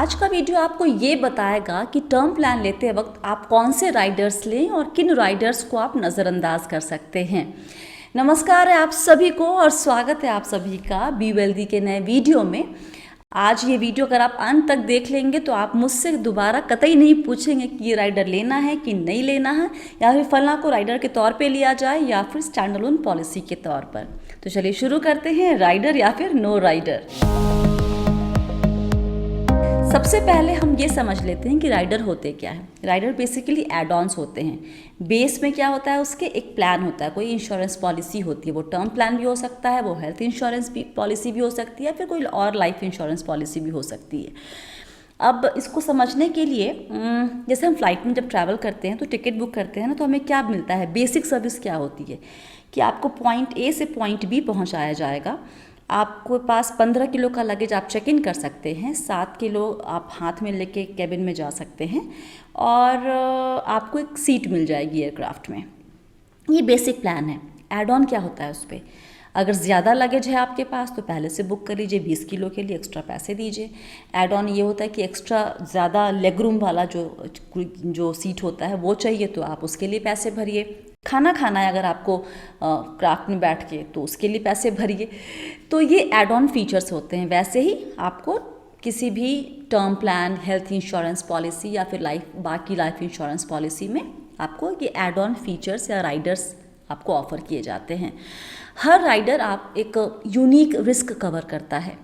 आज का वीडियो आपको ये बताएगा कि टर्म प्लान लेते वक्त आप कौन से राइडर्स लें और किन राइडर्स को आप नज़रअंदाज कर सकते हैं। नमस्कार है आप सभी को और स्वागत है आप सभी का बी वेल्दी के नए वीडियो में। आज ये वीडियो अगर आप अंत तक देख लेंगे तो आप मुझसे दोबारा कतई नहीं पूछेंगे कि ये राइडर लेना है कि नहीं लेना है, या फिर फलां को राइडर के तौर पे लिया जाए या फिर स्टैंड अलोन पॉलिसी के तौर पर। तो चलिए शुरू करते हैं, राइडर या फिर नो राइडर। सबसे पहले हम ये समझ लेते हैं कि राइडर होते क्या है। राइडर बेसिकली एड ऑन्स होते हैं। बेस में क्या होता है, उसके एक प्लान होता है, कोई इंश्योरेंस पॉलिसी होती है, वो टर्म प्लान भी हो सकता है, वो हेल्थ इंश्योरेंस पॉलिसी भी हो सकती है, फिर कोई और लाइफ इंश्योरेंस पॉलिसी भी हो सकती है। अब इसको समझने के लिए जैसे हम फ्लाइट में जब ट्रैवल करते हैं तो टिकट बुक करते हैं ना, तो हमें क्या मिलता है, बेसिक सर्विस क्या होती है कि आपको पॉइंट ए से पॉइंट बी पहुँचाया जाएगा। आपके पास 15 किलो का लगेज आप चेक इन कर सकते हैं, 7 किलो आप हाथ में लेके कैबिन में जा सकते हैं और आपको एक सीट मिल जाएगी एयरक्राफ्ट में। ये बेसिक प्लान है। एड ऑन क्या होता है उस पर, अगर ज़्यादा लगेज है आपके पास तो पहले से बुक कर लीजिए, 20 किलो के लिए एक्स्ट्रा पैसे दीजिए। एड ऑन ये होता है कि एक्स्ट्रा ज़्यादा लेग रूम वाला जो सीट होता है वो चाहिए तो आप उसके लिए पैसे भरिए। खाना खाना है अगर आपको क्राफ्ट में बैठ के तो उसके लिए पैसे भरिए। तो ये एड ऑन फीचर्स होते हैं। वैसे ही आपको किसी भी term plan, health insurance policy या फिर बाकी लाइफ इंश्योरेंस पॉलिसी में आपको ये एड ऑन फीचर्स या राइडर्स आपको ऑफर किए जाते हैं। हर राइडर आप एक यूनिक रिस्क कवर करता है।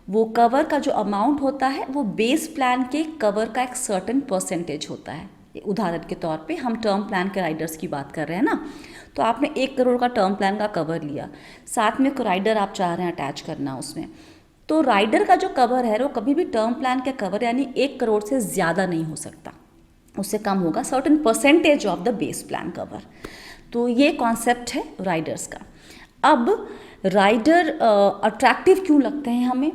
वो कवर का जो अमाउंट होता है वो बेस प्लान के कवर का एक सर्टेन परसेंटेज होता है। उदाहरण के तौर पे हम टर्म प्लान के राइडर्स की बात कर रहे हैं ना, तो आपने 1 करोड़ का टर्म प्लान का कवर लिया, साथ में कोई राइडर आप चाह रहे हैं अटैच करना उसमें, तो राइडर का जो कवर है वो कभी भी टर्म प्लान के कवर यानी 1 करोड़ से ज़्यादा नहीं हो सकता, उससे कम होगा, certain percentage of the base plan cover. तो ये कॉन्सेप्ट है राइडर्स का। अब राइडर अट्रैक्टिव क्यों लगते हैं हमें?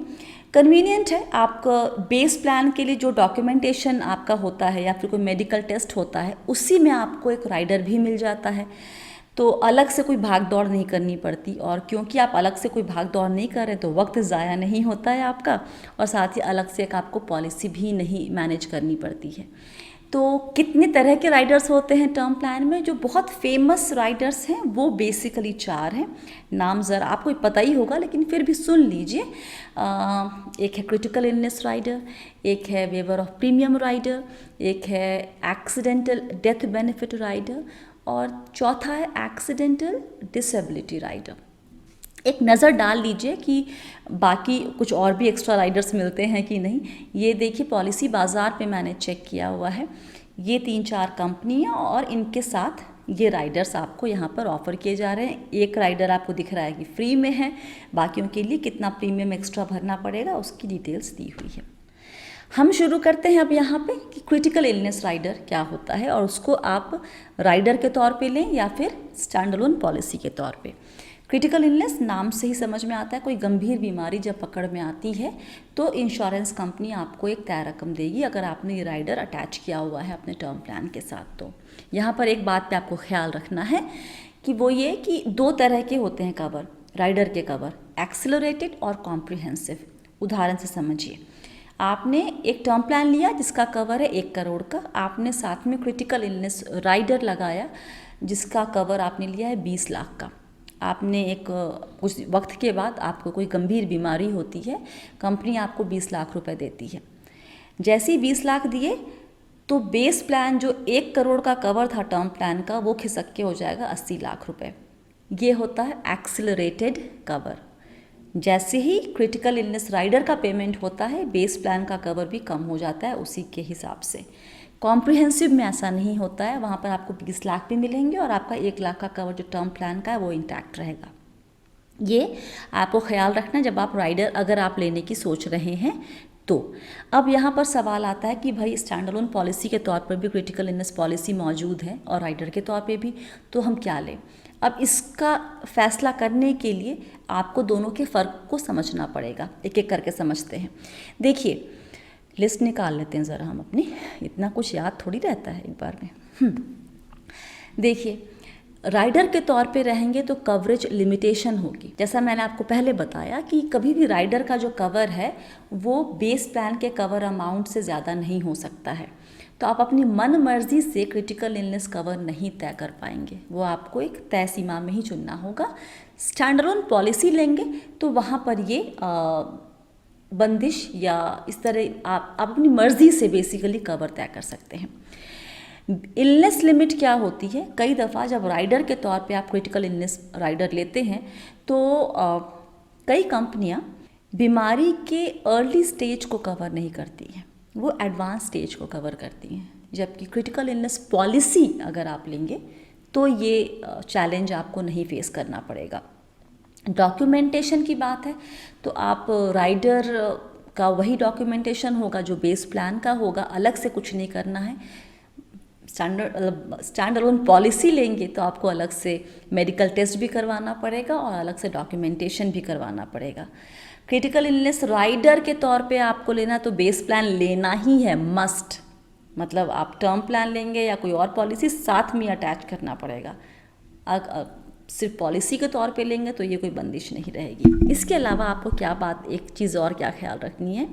कन्वीनियंट है। आपका बेस प्लान के लिए जो डॉक्यूमेंटेशन आपका होता है या फिर कोई मेडिकल टेस्ट होता है उसी में आपको एक राइडर भी मिल जाता है, तो अलग से कोई भाग दौड़ नहीं करनी पड़ती। और क्योंकि आप अलग से कोई भाग दौड़ नहीं कर रहे तो वक्त ज़ाया नहीं होता है आपका, और साथ ही अलग से एक आपको पॉलिसी भी नहीं मैनेज करनी पड़ती है। तो कितने तरह के राइडर्स होते हैं टर्म प्लान में? जो बहुत फेमस राइडर्स हैं वो बेसिकली 4 हैं। नाम ज़रा आपको पता ही होगा लेकिन फिर भी सुन लीजिए। एक है क्रिटिकल इलनेस राइडर, एक है वेवर ऑफ प्रीमियम राइडर, एक है एक्सीडेंटल डेथ बेनिफिट राइडर और चौथा है एक्सीडेंटल डिसेबिलिटी राइडर। एक नज़र डाल लीजिए कि बाकी कुछ और भी एक्स्ट्रा राइडर्स मिलते हैं कि नहीं। ये देखिए पॉलिसी बाज़ार पे मैंने चेक किया हुआ है, ये 3-4 कंपनियाँ और इनके साथ ये राइडर्स आपको यहाँ पर ऑफ़र किए जा रहे हैं। एक राइडर आपको दिख रहा है कि फ्री में है, बाकियों के लिए कितना प्रीमियम एक्स्ट्रा भरना पड़ेगा उसकी डिटेल्स दी हुई है। हम शुरू करते हैं अब यहाँ पे कि क्रिटिकल इलनेस राइडर क्या होता है और उसको आप राइडर के तौर पे लें या फिर स्टैंड अलोन पॉलिसी के तौर पे। क्रिटिकल इलनेस नाम से ही समझ में आता है, कोई गंभीर बीमारी जब पकड़ में आती है तो इंश्योरेंस कंपनी आपको एक तय रकम देगी अगर आपने ये राइडर अटैच किया हुआ है अपने टर्म प्लान के साथ। तो यहाँ पर एक बात पे आपको ख्याल रखना है कि वो ये कि 2 तरह के होते हैं कवर, राइडर के कवर, एक्सेलरेटेड और कॉम्प्रिहेंसिव। उदाहरण से समझिए, आपने एक टर्म प्लान लिया जिसका कवर है 1 करोड़ का, आपने साथ में क्रिटिकल इलनेस राइडर लगाया जिसका कवर आपने लिया है 20 लाख का। आपने एक कुछ वक्त के बाद आपको कोई गंभीर बीमारी होती है, कंपनी आपको 20 लाख रुपए देती है। जैसे ही 20 लाख दिए तो बेस प्लान जो 1 करोड़ का कवर था टर्म प्लान का वो खिसक के हो जाएगा 80 लाख रुपए। ये होता है एक्सिलरेटेड कवर। जैसे ही क्रिटिकल इलनेस राइडर का पेमेंट होता है बेस प्लान का कवर भी कम हो जाता है उसी के हिसाब से। कॉम्प्रिहेंसिव में ऐसा नहीं होता है, वहाँ पर आपको 20 लाख भी मिलेंगे और आपका 1 लाख का कवर जो टर्म प्लान का है वो इंटैक्ट रहेगा। ये आपको ख्याल रखना जब आप राइडर अगर आप लेने की सोच रहे हैं तो। अब यहाँ पर सवाल आता है कि भाई स्टैंड अलोन पॉलिसी के तौर पर भी क्रिटिकल इलनेस पॉलिसी मौजूद है और राइडर के तौर पे भी, तो हम क्या लें? अब इसका फैसला करने के लिए आपको दोनों के फ़र्क को समझना पड़ेगा। एक एक करके समझते हैं। देखिए लिस्ट निकाल लेते हैं ज़रा हम अपनी, इतना कुछ याद थोड़ी रहता है एक बार में। देखिए राइडर के तौर पे रहेंगे तो कवरेज लिमिटेशन होगी। जैसा मैंने आपको पहले बताया कि कभी भी राइडर का जो कवर है वो बेस प्लान के कवर अमाउंट से ज़्यादा नहीं हो सकता है। तो आप अपनी मन मर्जी से क्रिटिकल इलनेस कवर नहीं तय कर पाएंगे, वो आपको एक तय सीमा में ही चुनना होगा। स्टैंड अलोन पॉलिसी लेंगे तो वहाँ पर ये बंदिश या इस तरह आप अपनी मर्जी से बेसिकली कवर तय कर सकते हैं। इलनेस लिमिट क्या होती है? कई दफ़ा जब राइडर के तौर पे आप क्रिटिकल इलनेस राइडर लेते हैं तो कई कंपनियां बीमारी के अर्ली स्टेज को कवर नहीं करती हैं, वो एडवांस स्टेज को कवर करती हैं। जबकि क्रिटिकल इलनेस पॉलिसी अगर आप लेंगे तो ये चैलेंज आपको नहीं फेस करना पड़ेगा। डॉक्यूमेंटेशन की बात है तो आप राइडर का वही डॉक्यूमेंटेशन होगा जो बेस प्लान का होगा, अलग से कुछ नहीं करना है। स्टैंड अलोन पॉलिसी लेंगे तो आपको अलग से मेडिकल टेस्ट भी करवाना पड़ेगा और अलग से डॉक्यूमेंटेशन भी करवाना पड़ेगा। क्रिटिकल इलनेस राइडर के तौर पे आपको लेना तो बेस प्लान लेना ही है, मस्ट। मतलब आप टर्म प्लान लेंगे या कोई और पॉलिसी साथ में अटैच करना पड़ेगा। सिर्फ पॉलिसी के तौर पे लेंगे तो ये कोई बंदिश नहीं रहेगी। इसके अलावा आपको क्या बात, एक चीज़ और क्या ख्याल रखनी है,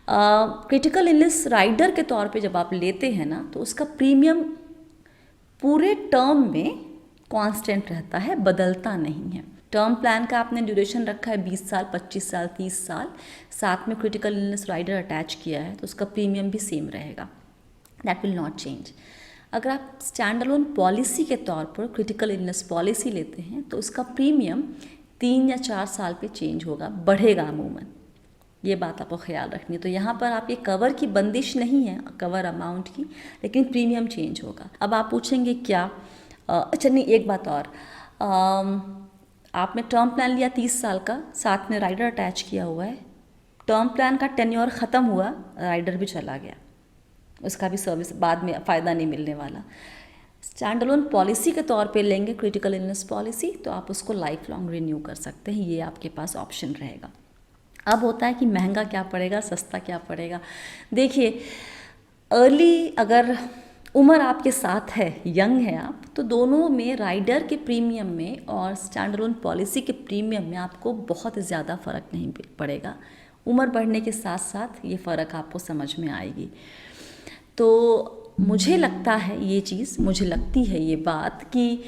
क्रिटिकल इलनेस राइडर के तौर पे जब आप लेते हैं ना तो उसका प्रीमियम पूरे टर्म में कांस्टेंट रहता है, बदलता नहीं है। टर्म प्लान का आपने ड्यूरेशन रखा है 20 साल, 25 साल, 30 साल, साथ में क्रिटिकल इलनेस राइडर अटैच किया है तो उसका प्रीमियम भी सेम रहेगा, दैट विल नॉट चेंज। अगर आप स्टैंड अलोन पॉलिसी के तौर पर क्रिटिकल इलनेस पॉलिसी लेते हैं तो उसका प्रीमियम 3 या 4 साल पे चेंज होगा, बढ़ेगा अमूमन। ये बात आपको ख्याल रखनी है। तो यहाँ पर आप ये कवर की बंदिश नहीं है, कवर अमाउंट की, लेकिन प्रीमियम चेंज होगा। अब आप पूछेंगे क्या, अच्छा नहीं, एक बात और, आपने टर्म प्लान लिया 30 साल का, साथ में राइडर अटैच किया हुआ है, टर्म प्लान का टेन्योर ख़त्म हुआ, राइडर भी चला गया, उसका भी सर्विस बाद में फ़ायदा नहीं मिलने वाला। स्टैंड अलोन पॉलिसी के तौर पे लेंगे क्रिटिकल इलनेस पॉलिसी तो आप उसको लाइफ लॉन्ग रिन्यू कर सकते हैं, ये आपके पास ऑप्शन रहेगा। अब होता है कि महंगा क्या पड़ेगा, सस्ता क्या पड़ेगा। देखिए, अर्ली अगर उम्र आपके साथ है, यंग है आप, तो दोनों में राइडर के प्रीमियम में और स्टैंड अलोन पॉलिसी के प्रीमियम में आपको बहुत ज़्यादा फ़र्क नहीं पड़ेगा। उम्र बढ़ने के साथ साथ ये फ़र्क आपको समझ में आएगी। तो मुझे लगता है ये चीज़, मुझे लगती है ये बात कि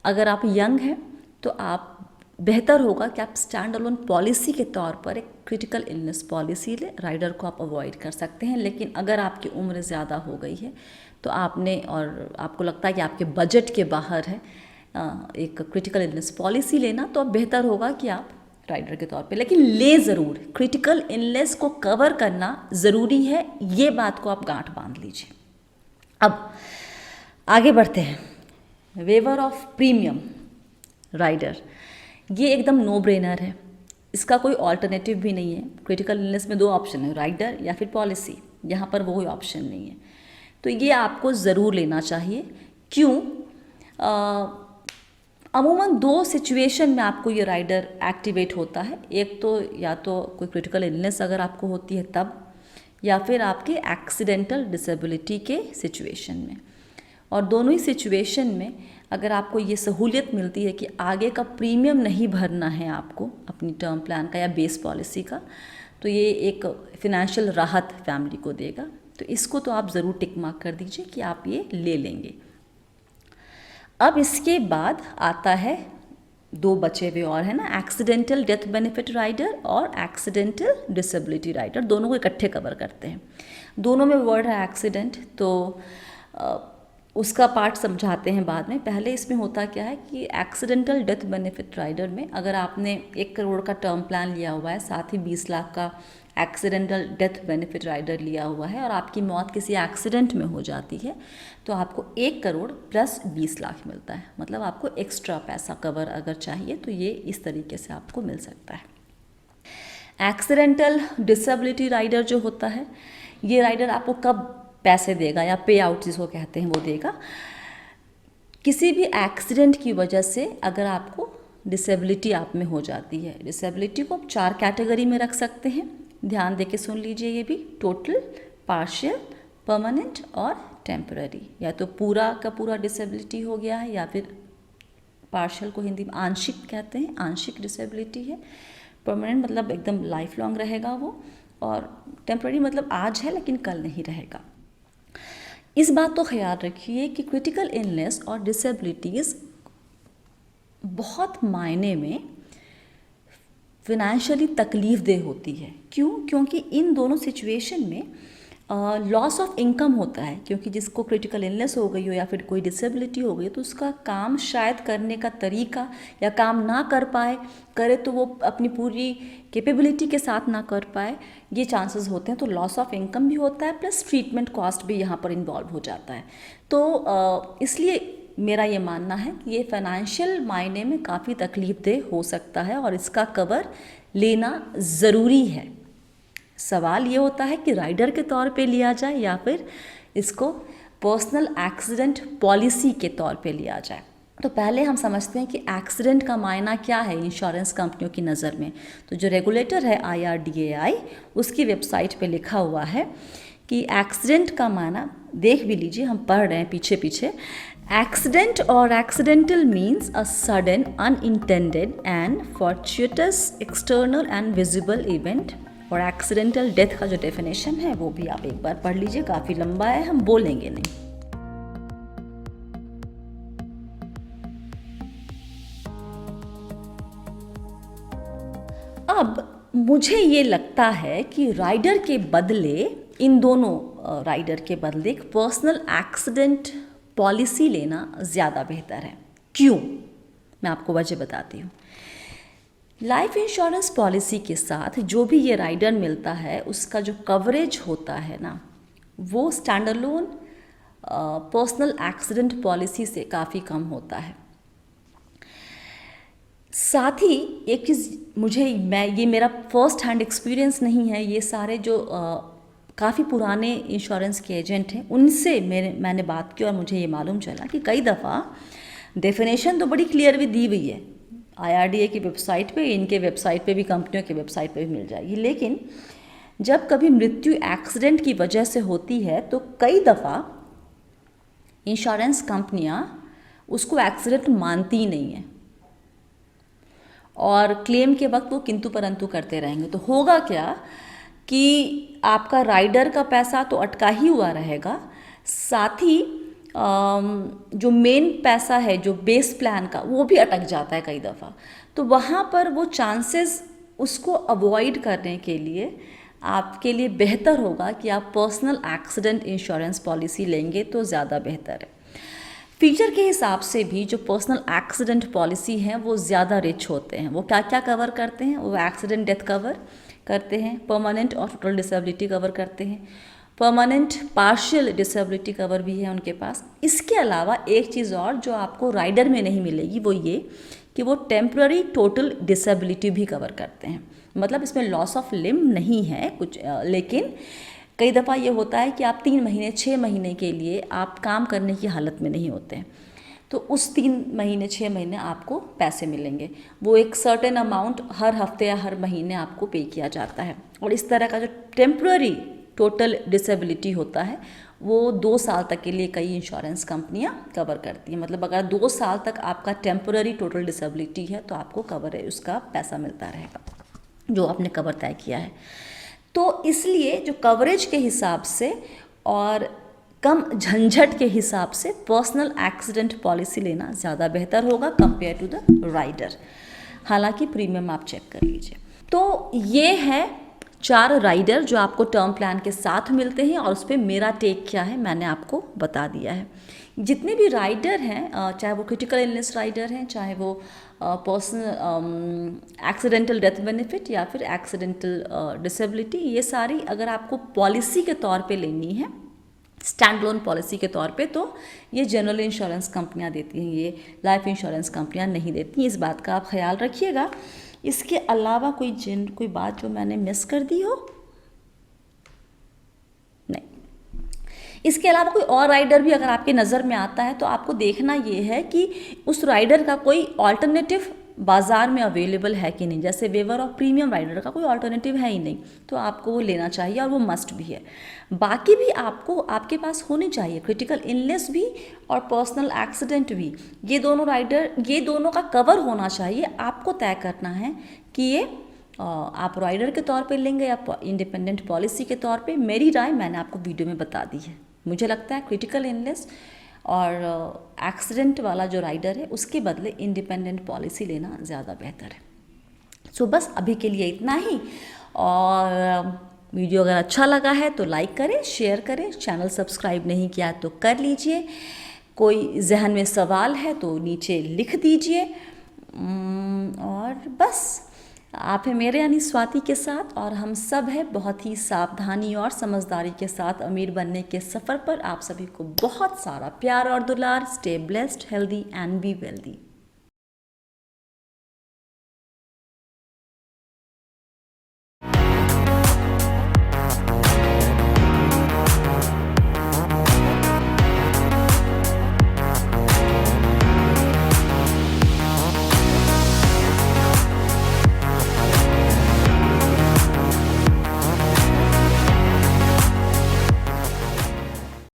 अगर आप यंग हैं तो आप बेहतर होगा कि आप स्टैंड अलोन पॉलिसी के तौर पर एक क्रिटिकल इलनेस पॉलिसी ले, राइडर को आप अवॉइड कर सकते हैं। लेकिन अगर आपकी उम्र ज़्यादा हो गई है तो आपने, और आपको लगता है कि आपके बजट के बाहर है एक क्रिटिकल इलनेस पॉलिसी लेना, तो अब बेहतर होगा कि आप राइडर के तौर पे, लेकिन ले ज़रूर, क्रिटिकल इलनेस को कवर करना ज़रूरी है, ये बात को आप गांठ बांध लीजिए। अब आगे बढ़ते हैं, वेवर ऑफ प्रीमियम राइडर, ये एकदम नो ब्रेनर है, इसका कोई ऑल्टरनेटिव भी नहीं है। क्रिटिकल इलनेस में 2 ऑप्शन है, राइडर या फिर पॉलिसी, यहाँ पर वो कोई ऑप्शन नहीं है, तो ये आपको ज़रूर लेना चाहिए। क्यों? अमूमन 2 सिचुएशन में आपको ये राइडर एक्टिवेट होता है, एक तो या तो कोई क्रिटिकल इलनेस अगर आपको होती है तब, या फिर आपके एक्सीडेंटल डिसेबिलिटी के सिचुएशन में। और दोनों ही सिचुएशन में अगर आपको ये सहूलियत मिलती है कि आगे का प्रीमियम नहीं भरना है आपको अपनी टर्म प्लान का या बेस पॉलिसी का, तो ये एक फिनेंशियल राहत फैमिली को देगा। तो इसको तो आप ज़रूर टिक मार्क कर दीजिए कि आप ये ले लेंगे। अब इसके बाद आता है 2 बचे हुए और है ना, एक्सीडेंटल डेथ बेनिफिट राइडर और एक्सीडेंटल डिसेबिलिटी राइडर, दोनों को इकट्ठे कवर करते हैं। दोनों में वर्ड है एक्सीडेंट, तो उसका पार्ट समझाते हैं बाद में। पहले इसमें होता क्या है कि एक्सीडेंटल डेथ बेनिफिट राइडर में अगर आपने 1 करोड़ का टर्म प्लान लिया हुआ है, साथ ही 20 लाख का एक्सीडेंटल डेथ बेनिफिट राइडर लिया हुआ है और आपकी मौत किसी एक्सीडेंट में हो जाती है, तो आपको 1 करोड़ प्लस 20 लाख मिलता है। मतलब आपको एक्स्ट्रा पैसा कवर अगर चाहिए तो ये इस तरीके से आपको मिल सकता है। एक्सीडेंटल डिसेबिलिटी राइडर जो होता है, ये राइडर आपको कब पैसे देगा या पे आउट जिसको कहते हैं वो देगा, किसी भी एक्सीडेंट की वजह से अगर आपको डिसेबिलिटी आप में हो जाती है। डिसेबिलिटी को आप 4 कैटेगरी में रख सकते हैं, ध्यान दे के सुन लीजिए ये भी, टोटल, पार्शियल, परमानेंट और टेम्पररी, या तो पूरा का पूरा डिसेबिलिटी हो गया है या फिर पार्शियल को हिंदी में आंशिक कहते हैं, आंशिक डिसेबिलिटी है। परमानेंट मतलब एकदम लाइफ लॉन्ग रहेगा वो, और टेम्पररी मतलब आज है लेकिन कल नहीं रहेगा। इस बात को ख्याल रखिए कि क्रिटिकल इलनेस और डिसेबिलिटीज़ बहुत मायने में फिनेंशियली तकलीफ़देह होती है। क्यों? क्योंकि इन दोनों सिचुएशन में लॉस ऑफ इनकम होता है, क्योंकि जिसको क्रिटिकल इलनेस हो गई हो या फिर कोई डिसेबिलिटी हो गई तो उसका काम शायद करने का तरीका, या काम ना कर पाए, करे तो वो अपनी पूरी कैपेबिलिटी के साथ ना कर पाए, ये चांसेस होते हैं। तो लॉस ऑफ इनकम भी होता है, प्लस ट्रीटमेंट कॉस्ट भी यहाँ पर इन्वॉल्व हो जाता है। तो इसलिए मेरा ये मानना है कि ये फाइनेंशियल मायने में काफ़ी तकलीफ़देह हो सकता है और इसका कवर लेना ज़रूरी है। सवाल ये होता है कि राइडर के तौर पे लिया जाए या फिर इसको पर्सनल एक्सीडेंट पॉलिसी के तौर पे लिया जाए। तो पहले हम समझते हैं कि एक्सीडेंट का मायना क्या है इंश्योरेंस कंपनियों की नज़र में। तो जो रेगुलेटर है IRDAI, उसकी वेबसाइट पे लिखा हुआ है कि एक्सीडेंट का मायना देख भी लीजिए, हम पढ़ रहे हैं पीछे पीछे। एक्सीडेंट और accidental means a sudden, unintended and fortuitous external and visible event. और एक्सीडेंटल डेथ का जो डेफिनेशन है वो भी आप एक बार पढ़ लीजिए, काफ़ी लंबा है, हम बोलेंगे नहीं। अब मुझे ये लगता है कि राइडर के बदले, इन दोनों राइडर के बदले एक पर्सनल एक्सीडेंट पॉलिसी लेना ज़्यादा बेहतर है। क्यों? मैं आपको वजह बताती हूँ। लाइफ इंश्योरेंस पॉलिसी के साथ जो भी ये राइडर मिलता है उसका जो कवरेज होता है ना, वो स्टैंडअलोन पर्सनल एक्सीडेंट पॉलिसी से काफ़ी कम होता है। साथ ही एक चीज़ ये मेरा फर्स्ट हैंड एक्सपीरियंस नहीं है, ये सारे जो काफ़ी पुराने इंश्योरेंस के एजेंट हैं उनसे मैंने बात की और मुझे ये मालूम चला कि कई दफ़ा डेफिनेशन तो बड़ी क्लियर भी दी हुई है IRDA की वेबसाइट पे, इनके वेबसाइट पे भी, कंपनियों के वेबसाइट पे भी मिल जाएगी, लेकिन जब कभी मृत्यु एक्सीडेंट की वजह से होती है तो कई दफ़ा इंश्योरेंस कंपनियां उसको एक्सीडेंट मानती ही नहीं है और क्लेम के वक्त वो किंतु परंतु करते रहेंगे। तो होगा क्या कि आपका राइडर का पैसा तो अटका ही हुआ रहेगा, साथ ही जो मेन पैसा है जो बेस प्लान का वो भी अटक जाता है कई दफ़ा। तो वहाँ पर वो चांसेस, उसको अवॉइड करने के लिए आपके लिए बेहतर होगा कि आप पर्सनल एक्सीडेंट इंश्योरेंस पॉलिसी लेंगे तो ज़्यादा बेहतर है। फीचर के हिसाब से भी जो पर्सनल एक्सीडेंट पॉलिसी हैं वो ज़्यादा रिच होते हैं। वो क्या क्या कवर करते हैं? वो एक्सीडेंट डेथ कवर करते हैं, परमानेंट और टोटल डिसेबिलिटी कवर करते हैं, परमानेंट पार्शियल डिसेबिलिटी कवर भी है उनके पास। इसके अलावा एक चीज़ और जो आपको राइडर में नहीं मिलेगी वो ये कि वो टेम्पररी टोटल डिसेबिलिटी भी कवर करते हैं। मतलब इसमें लॉस ऑफ लिम्ब नहीं है कुछ, लेकिन कई दफ़ा ये होता है कि आप 3 महीने 6 महीने के लिए आप काम करने की हालत में नहीं होते हैं, तो उस 3 महीने 6 महीने आपको पैसे मिलेंगे। वो एक सर्टेन अमाउंट हर हफ्ते या हर महीने आपको पे किया जाता है। और इस तरह का जो टेम्पररी टोटल डिसेबिलिटी होता है वो 2 साल तक के लिए कई इंश्योरेंस कंपनियां कवर करती हैं। मतलब अगर 2 साल तक आपका टेम्पररी टोटल डिसेबिलिटी है तो आपको कवर है, उसका पैसा मिलता रहेगा जो आपने कवर तय किया है। तो इसलिए जो कवरेज के हिसाब से और कम झंझट के हिसाब से पर्सनल एक्सीडेंट पॉलिसी लेना ज़्यादा बेहतर होगा कंपेयर टू द राइडर। हालांकि प्रीमियम आप चेक कर लीजिए। तो ये है 4 राइडर जो आपको टर्म प्लान के साथ मिलते हैं और उस पर मेरा टेक क्या है मैंने आपको बता दिया है। जितने भी राइडर हैं, चाहे वो क्रिटिकल इलनेस राइडर हैं, चाहे वो पर्सनल एक्सीडेंटल डेथ बेनिफिट या फिर एक्सीडेंटल डिसेबिलिटी, ये सारी अगर आपको पॉलिसी के तौर पे लेनी है, स्टैंड लोन पॉलिसी के तौर पे, तो ये जनरल इंश्योरेंस कंपनियां देती हैं, ये लाइफ इंश्योरेंस कंपनियां नहीं देती। इस बात का आप ख्याल रखिएगा। इसके अलावा कोई बात जो मैंने मिस कर दी हो? नहीं। इसके अलावा कोई और राइडर भी अगर आपके नज़र में आता है तो आपको देखना ये है कि उस राइडर का कोई ऑल्टरनेटिव बाज़ार में अवेलेबल है कि नहीं, जैसे वेवर ऑफ प्रीमियम राइडर का कोई ऑल्टरनेटिव है ही नहीं, तो आपको वो लेना चाहिए और वो मस्ट भी है। बाकी भी आपको आपके पास होनी चाहिए, क्रिटिकल इलनेस भी और पर्सनल एक्सीडेंट भी, ये दोनों का कवर होना चाहिए। आपको तय करना है कि ये आप राइडर के तौर पे लेंगे या इंडिपेंडेंट पॉलिसी के तौर पे। मेरी राय मैंने आपको वीडियो में बता दी है। मुझे लगता है क्रिटिकल इलनेस और एक्सीडेंट वाला जो राइडर है उसके बदले इंडिपेंडेंट पॉलिसी लेना ज़्यादा बेहतर है। सो बस अभी के लिए इतना ही, और वीडियो अगर अच्छा लगा है तो लाइक करें, शेयर करें, चैनल सब्सक्राइब नहीं किया तो कर लीजिए। कोई जहन में सवाल है तो नीचे लिख दीजिए। और बस आप हैं मेरे यानी स्वाति के साथ, और हम सब हैं बहुत ही सावधानी और समझदारी के साथ अमीर बनने के सफ़र पर। आप सभी को बहुत सारा प्यार और दुलार। Stay blessed, healthy and be wealthy.